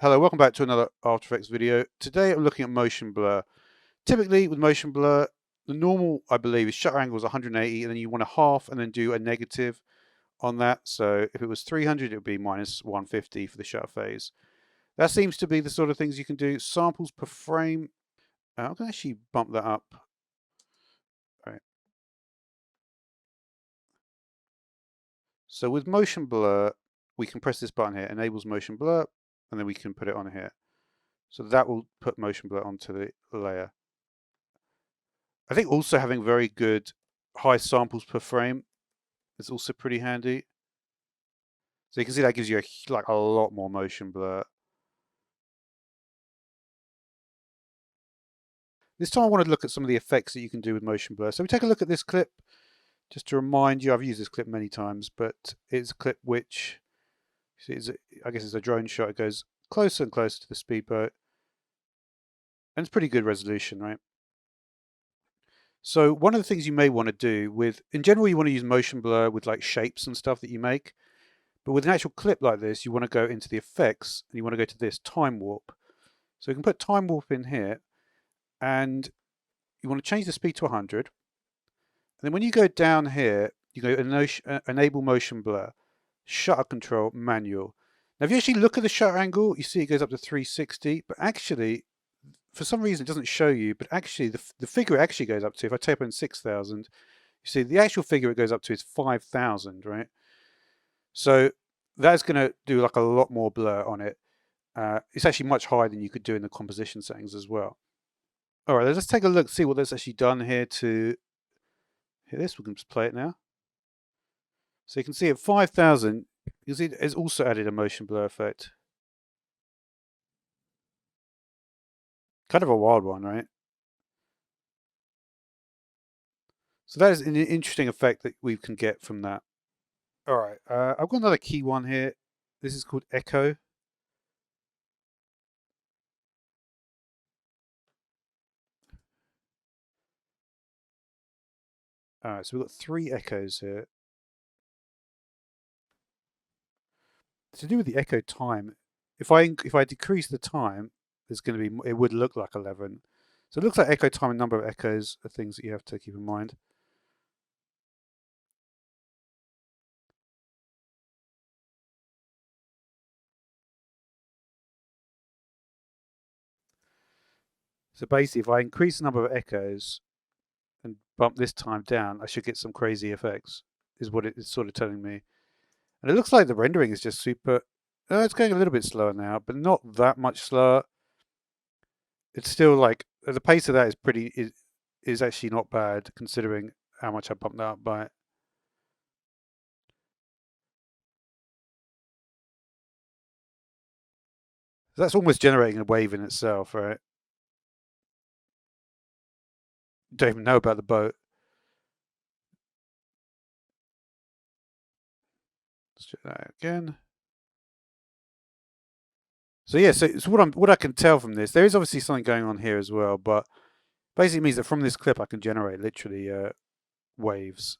Hello, welcome back to another After Effects video. Today I'm looking at motion blur. Typically with motion blur, the normal, I believe, is shutter angle is 180 and then you want to half and then do a negative on that. So if it was 300, it would be minus 150 for the shutter phase. That seems to be the sort of things you can do. Samples per frame, I'm going to actually bump that up. All right. So with motion blur, we can press this button here, enables motion blur, and then we can put it on here. So that will put motion blur onto the layer. I think also having very good high samples per frame is also pretty handy. So you can see that gives you a lot more motion blur. This time I want to look at some of the effects that you can do with motion blur. So we take a look at this clip just to remind you. I've used this clip many times, but it's a clip which, I guess it's a drone shot. It goes closer and closer to the speedboat. And it's pretty good resolution, right? So one of the things you may want to do in general, you want to use motion blur with like shapes and stuff that you make. But with an actual clip like this, you want to go into the effects and you want to go to this time warp. So you can put time warp in here and you want to change the speed to 100. And then when you go down here, you go enable motion blur, shutter control, manual. Now, if you actually look at the shutter angle, you see it goes up to 360, but actually, for some reason, it doesn't show you, but actually the figure it actually goes up to, if I type in 6,000, you see the actual figure it goes up to is 5,000, right? So that's going to do like a lot more blur on it. It's actually much higher than you could do in the composition settings as well. All right, let's take a look, see what that's actually done here to hit this. We can just play it now. So you can see at 5,000, you can see it's also added a motion blur effect. Kind of a wild one, right? So that is an interesting effect that we can get from that. All right, I've got another key one here. This is called echo. All right, so we've got 3 echoes here. To do with the echo time, if I decrease the time, it would look like 11. So it looks like echo time and number of echoes are things that you have to keep in mind. So basically, if I increase the number of echoes and bump this time down, I should get some crazy effects, is what it's sort of telling me. And it looks like the rendering is just super. It's going a little bit slower now, but not that much slower. It's still like the pace of that is actually not bad considering how much I bumped that up by it. That's almost generating a wave in itself, right? Don't even know about the boat. Let's check that out again. So yeah, so what I can tell from this, there is obviously something going on here as well, but basically means that from this clip I can generate literally waves.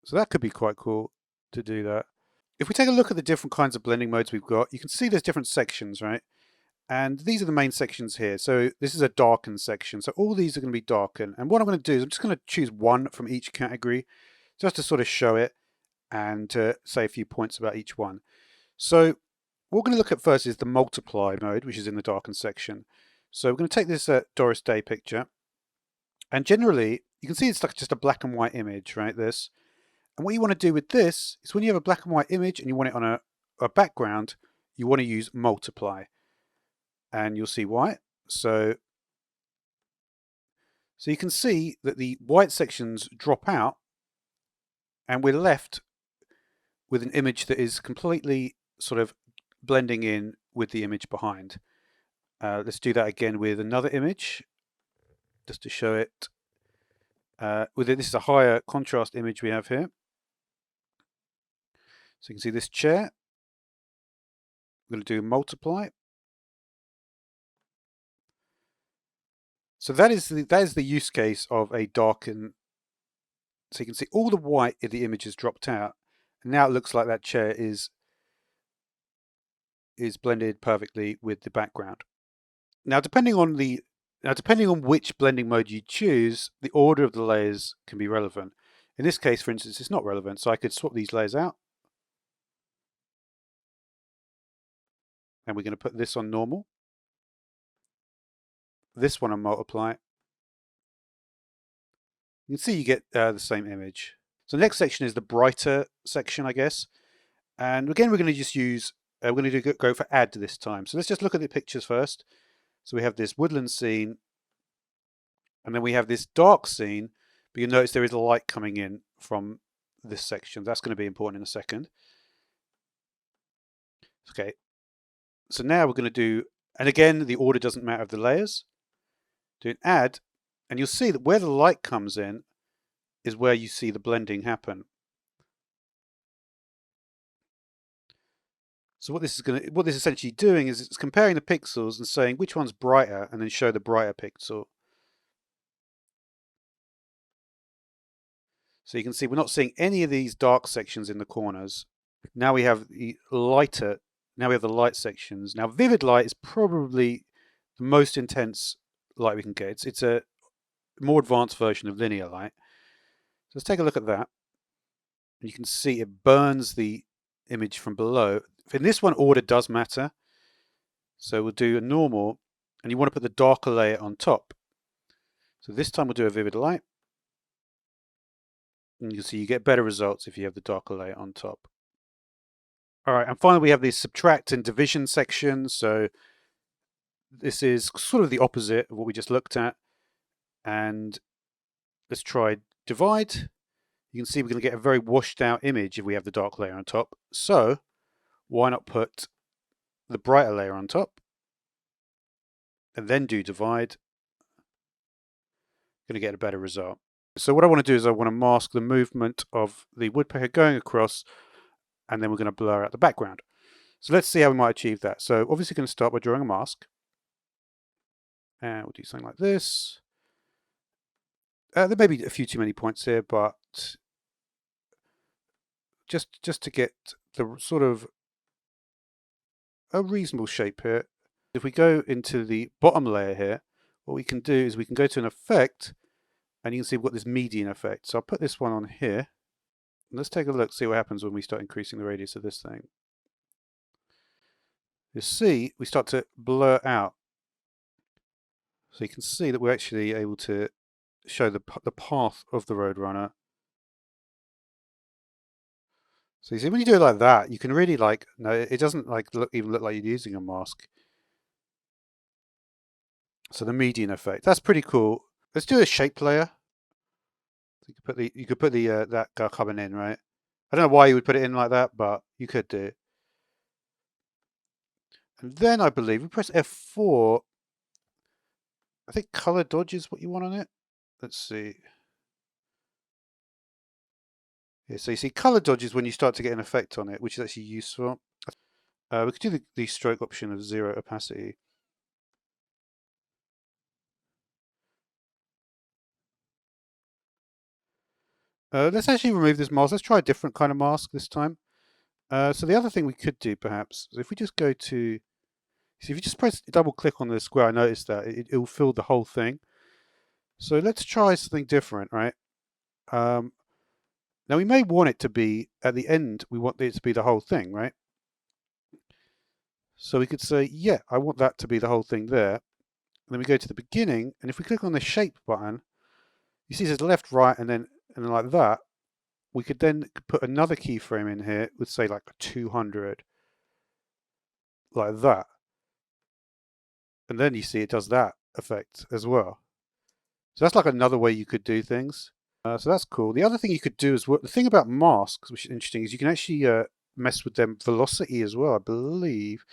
So that could be quite cool to do that. If we take a look at the different kinds of blending modes we've got, you can see there's different sections, right? And these are the main sections here. So this is a darken section. So all these are going to be darken. And what I'm going to do is I'm just going to choose one from each category just to sort of show it and say a few points about each one. So what we're going to look at first is the multiply mode, which is in the darken section. So we're going to take this Doris Day picture. And generally, you can see it's like just a black and white image, right? This. And what you want to do with this is when you have a black and white image and you want it on a background, you want to use multiply. And you'll see why. So you can see that the white sections drop out and we're left with an image that is completely sort of blending in with the image behind. Let's do that again with another image just to show it. This is a higher contrast image we have here. So you can see this chair. I'm going to do multiply. So that is the use case of a darken. So you can see all the white in the image has dropped out, and now it looks like that chair is is blended perfectly with the background. Now, depending on which blending mode you choose, the order of the layers can be relevant. In this case, for instance, it's not relevant, so I could swap these layers out. And we're going to put this on normal. This one on multiply. You can see you get the same image. So the next section is the brighter section, I guess. And again, we're going to just use, we're going to go for add this time. So let's just look at the pictures first. So we have this woodland scene, and then we have this dark scene, but you'll notice there is a light coming in from this section. That's going to be important in a second. Okay, so now we're going to do, and again, the order doesn't matter of the layers. Do an add, and you'll see that where the light comes in is where you see the blending happen. So what this is essentially doing is it's comparing the pixels and saying which one's brighter, and then show the brighter pixel. So you can see we're not seeing any of these dark sections in the corners. Now we have the lighter. Now we have the light sections. Now vivid light is probably the most intense light we can get. It's a more advanced version of linear light. So let's take a look at that. And you can see it burns the image from below. In this one, order does matter. So we'll do a normal, and you want to put the darker layer on top. So this time we'll do a vivid light. And you can see you get better results if you have the darker layer on top. All right, and finally we have the subtract and division section. So this is sort of the opposite of what we just looked at. And let's try divide. You can see we're going to get a very washed out image if we have the dark layer on top. So why not put the brighter layer on top and then do divide? Going to get a better result. So what I want to do is I want to mask the movement of the woodpecker going across, and then we're going to blur out the background. So let's see how we might achieve that. So obviously going to start by drawing a mask. And we'll do something like this. There may be a few too many points here, but just to get the sort of a reasonable shape here. If we go into the bottom layer here, what we can do is we can go to an effect, and you can see we've got this median effect. So I'll put this one on here. Let's take a look, see what happens when we start increasing the radius of this thing. You see, we start to blur out. So you can see that we're actually able to show the path of the Roadrunner. So you see, when you do it like that, you can really no, it doesn't even look like you're using a mask. So the median effect, that's pretty cool. Let's do a shape layer. So you could put the that guy coming in, right? I don't know why you would put it in like that, but you could do. And then I believe we press F4. I think color dodge is what you want on it. Let's see. Yeah, so you see color dodge is when you start to get an effect on it, which is actually useful. We could do the stroke option of 0 opacity. Let's actually remove this mask. Let's try a different kind of mask this time. So the other thing we could do perhaps is if we just go to, see if you just press double click on the square, I noticed that it will fill the whole thing. So let's try something different, right? Now we may want it to be at the end, we want it to be the whole thing, right? So we could say, yeah, I want that to be the whole thing there. And then we go to the beginning, and if we click on the shape button, you see it says left, right, and then like that. We could then put another keyframe in here with say like 200, like that. And then you see it does that effect as well. So that's like another way you could do things. So that's cool. The other thing you could do is, the thing about masks, which is interesting, is you can actually mess with them velocity as well, I believe.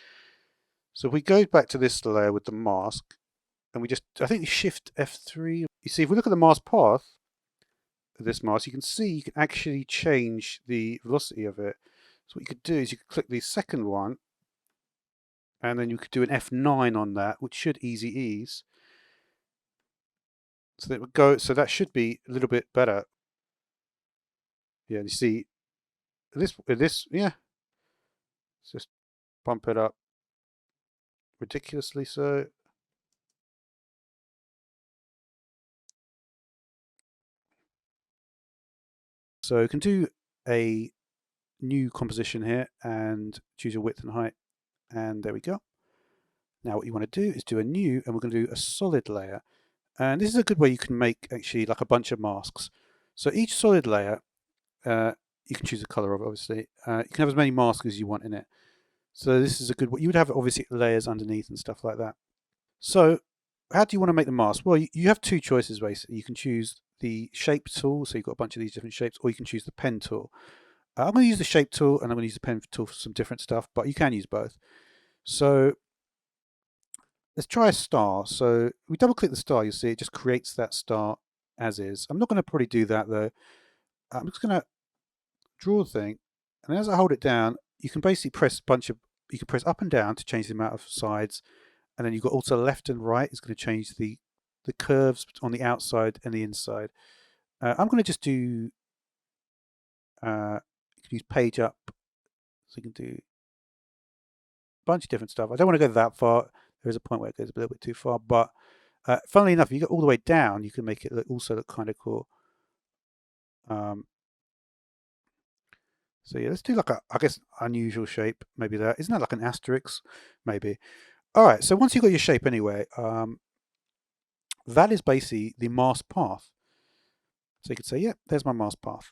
So if we go back to this layer with the mask, and we just, I think shift F3. You see, if we look at the mask path of this mask, you can see you can actually change the velocity of it. So what you could do is you could click the second one, and then you could do an F9 on that, which should easy ease. So that would go. So that should be a little bit better. Yeah, you see this. Yeah. Let's just bump it up. ridiculously so. So you can do a new composition here and choose your width and height, and there we go. Now what you want to do is do a new, and we're going to do a solid layer. And this is a good way you can make actually like a bunch of masks. So each solid layer, you can choose the color of it, obviously. You can have as many masks as you want in it. So this is a good way. You would have obviously layers underneath and stuff like that. So how do you want to make the mask? Well, you have two choices basically. You can choose the shape tool, so you've got a bunch of these different shapes, or you can choose the pen tool. I'm going to use the shape tool and I'm going to use the pen tool for some different stuff, but you can use both. So let's try a star. So we double click the star, you'll see it just creates that star as is. I'm not going to probably do that though. I'm just going to draw the thing, and as I hold it down, you can basically press you can press up and down to change the amount of sides, and then you've got also left and right is going to change the curves on the outside and the inside. I'm going to just do, you can use page up, so you can do a bunch of different stuff. I don't want to go that far. There is a point where it goes a little bit too far, but funnily enough, if you go all the way down, you can make it also look kind of cool. So yeah, let's do like I guess, unusual shape, maybe that. Isn't that like an asterisk? Maybe. All right, so once you've got your shape anyway, that is basically the mask path. So you could say, yeah, there's my mask path.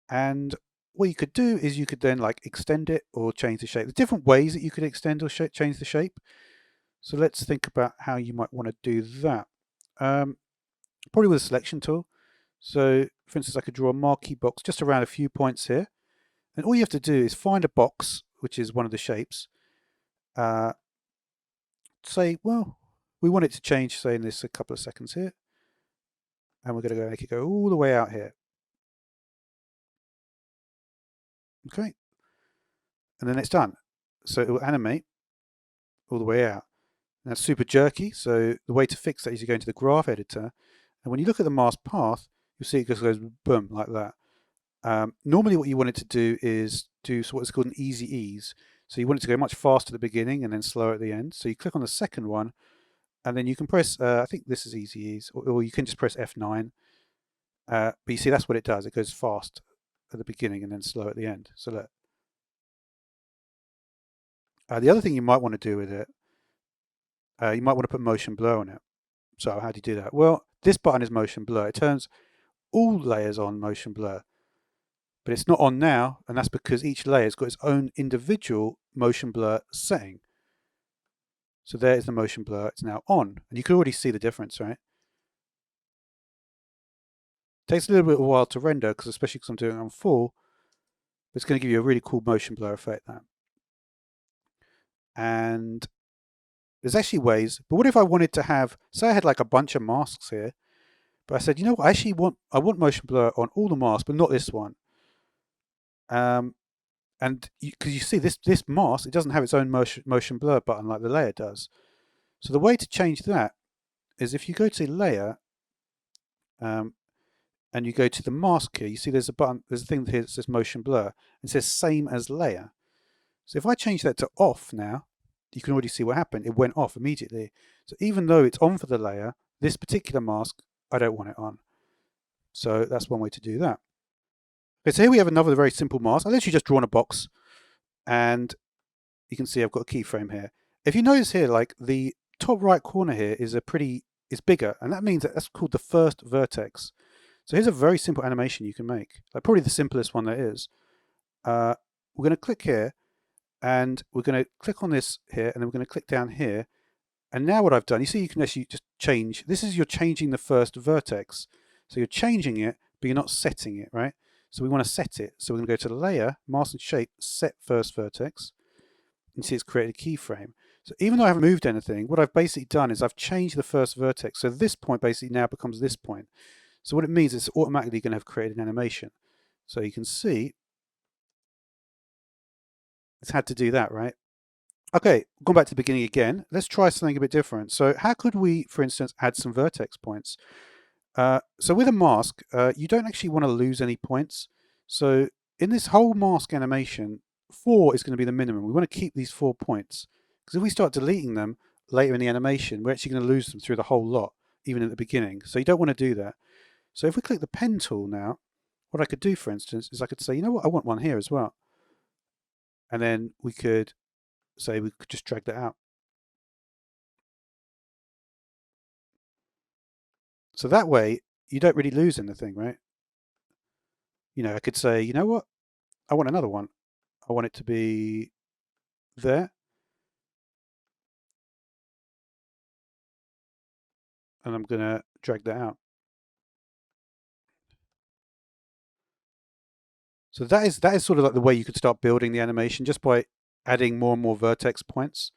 And what you could do is you could then like extend it or change the shape. There's different ways that you could extend or change the shape. So let's think about how you might want to do that. Probably with a selection tool. So for instance, I could draw a marquee box just around a few points here. And all you have to do is find a box, which is one of the shapes. Say, well, we want it to change, say, in this a couple of seconds here. And we're going to go make it go all the way out here. Okay. And then it's done. So it will animate all the way out. Now it's super jerky. So the way to fix that is you go into the graph editor. And when you look at the mask path, you'll see it just goes boom like that. Normally what you want it to do is do what's called an easy ease. So you want it to go much faster at the beginning and then slower at the end. So you click on the second one, and then you can press, I think this is easy ease, or you can just press F9. But you see that's what it does. It goes fast at the beginning and then slow at the end. So look. The other thing you might want to do with it, you might want to put motion blur on it. So how do you do that? Well, this button is motion blur. It turns all layers on motion blur. But it's not on now, and that's because each layer's got its own individual motion blur setting. So there's the motion blur, it's now on. And you can already see the difference, right? It takes a little bit of a while to render, especially because I'm doing it on full, but it's going to give you a really cool motion blur effect now. And there's actually ways, but what if I wanted to have, say I had like a bunch of masks here, but I said, you know what, I want motion blur on all the masks, but not this one. And because you see this mask, it doesn't have its own motion blur button like the layer does. So the way to change that is if you go to layer, and you go to the mask here, you see there's a button, there's a thing here that says motion blur. It says same as layer. So if I change that to off now, you can already see what happened. It went off immediately. So even though it's on for the layer, this particular mask, I don't want it on. So that's one way to do that. Okay, so here we have another very simple mask. I literally just drawn a box, and you can see I've got a keyframe here. If you notice here, like the top right corner here is bigger, and that means that's called the first vertex. So here's a very simple animation you can make, like probably the simplest one there is. We're going to click here, and we're going to click on this here, and then we're going to click down here. And now what I've done, you see you can actually just change. This is you're changing the first vertex. So you're changing it, but you're not setting it, right? So we want to set it. So we're going to go to Layer, Mask and Shape, Set First Vertex. And see it's created a keyframe. So even though I haven't moved anything, what I've basically done is I've changed the first vertex. So this point basically now becomes this point. So what it means is it's automatically going to have created an animation. So you can see it's had to do that, right? Okay, going back to the beginning again, let's try something a bit different. So how could we, for instance, add some vertex points? So with a mask, you don't actually want to lose any points. So in this whole mask animation, 4 is going to be the minimum. We want to keep these 4 points Because if we start deleting them later in the animation, we're actually going to lose them through the whole lot, even at the beginning. So you don't want to do that. So if we click the pen tool now, what I could do, for instance, is I could say, you know what, I want one here as well. And then we could say we could just drag that out. So that way, you don't really lose anything, right? You know, I could say, you know what, I want another one. I want it to be there. And I'm going to drag that out. So that is sort of like the way you could start building the animation, just by adding more and more vertex points.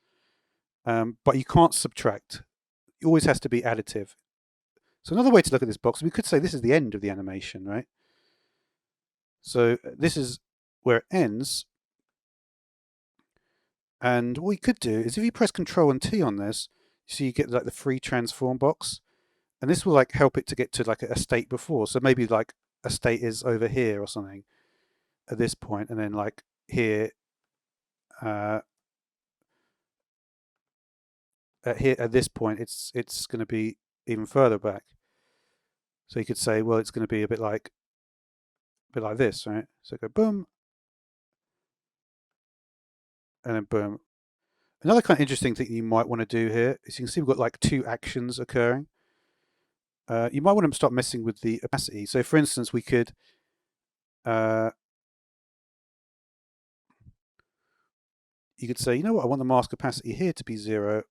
But you can't subtract. It always has to be additive. So another way to look at this box, we could say this is the end of the animation, right? So this is where it ends. And what we could do is if you press Control and T on this, so you get like the free transform box. And this will like help it to get to like a state before. So maybe like a state is over here or something at this point, and then like here, at this point, it's going to be even further back. So you could say, well, it's going to be a bit like this, right? So go boom, and then boom. Another kind of interesting thing you might want to do here is you can see we've got like two actions occurring. You might want to start messing with the opacity. So for instance, we could you could say, you know what, I want the mask opacity here to be 0.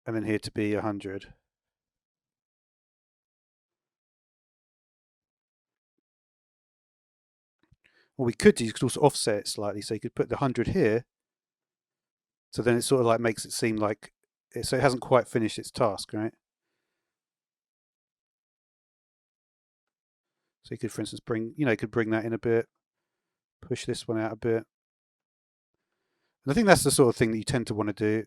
And then here to be 100. What we could do, you could also offset it slightly. So you could put the 100 here. So then it sort of like makes it seem like, so it hasn't quite finished its task, right? So you could, for instance, bring, you could bring that in a bit, push this one out a bit. And I think that's the sort of thing that you tend to want to do.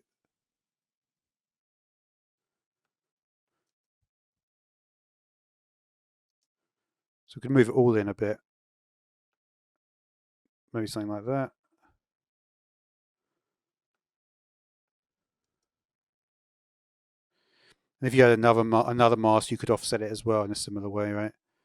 So we can move it all in a bit. Maybe something like that. And if you had another mask, you could offset it as well in a similar way, right?